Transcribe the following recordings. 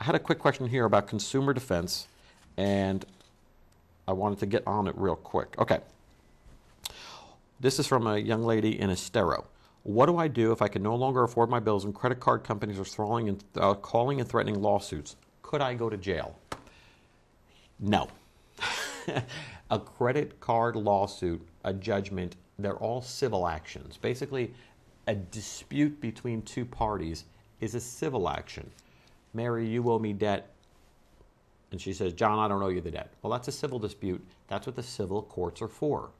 I had a quick question here about consumer defense, and I wanted to get on it real quick. Okay. This is from a young lady in Estero. What do I do if I can no longer afford my bills and credit card companies are calling and threatening lawsuits? Could I go to jail? No. A credit card lawsuit, a judgment, they're all civil actions. Basically, a dispute between two parties is a civil action. Mary, you owe me debt. And she says, John, I don't owe you the debt. Well, that's a civil dispute. That's what the civil courts are for.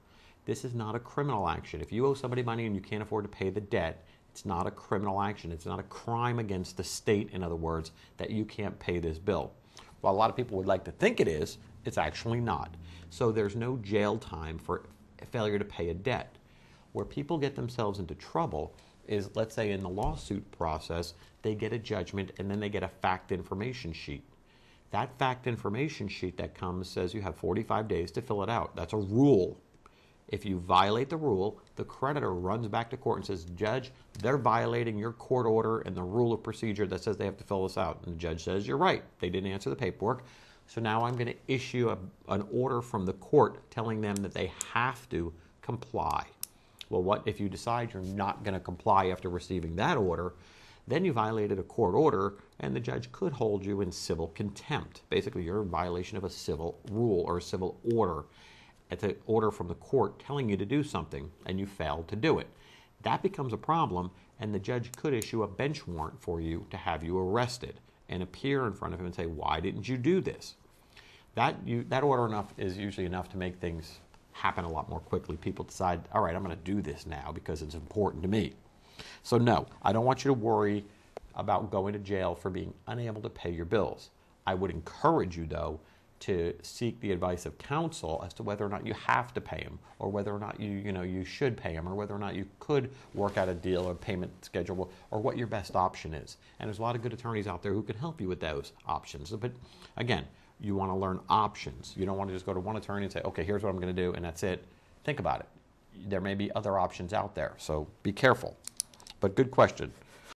This is not a criminal action. If you owe somebody money and you can't afford to pay the debt, it's not a criminal action. It's not a crime against the state, in other words, that you can't pay this bill. While a lot of people would like to think it is, it's actually not. So there's no jail time for failure to pay a debt. Where people get themselves into trouble is, let's say in the lawsuit process, they get a judgment and then they get a fact information sheet. That fact information sheet that comes says you have 45 days to fill it out. That's a rule. If you violate the rule, the creditor runs back to court and says, Judge, they're violating your court order and the rule of procedure that says they have to fill this out. And the judge says, you're right. They didn't answer the paperwork. So now I'm going to issue an order from the court telling them that they have to comply. Well, what if you decide you're not going to comply after receiving that order? Then you violated a court order, and the judge could hold you in civil contempt. Basically, you're in violation of a civil rule or a civil order. It's an order from the court telling you to do something, and you failed to do it. That becomes a problem, and the judge could issue a bench warrant for you to have you arrested and appear in front of him and say, why didn't you do this? That order is usually enough to make things happen a lot more quickly. People decide, all right, I'm going to do this now because it's important to me. So no, I don't want you to worry about going to jail for being unable to pay your bills. I would encourage you, though, to seek the advice of counsel as to whether or not you have to pay them, or whether or not you should pay them, or whether or not you could work out a deal or payment schedule, or what your best option is. And there's a lot of good attorneys out there who can help you with those options. But again, you want to learn options. You don't want to just go to one attorney and say, okay, here's what I'm going to do, and that's it. Think about it. There may be other options out there, so be careful. But good question.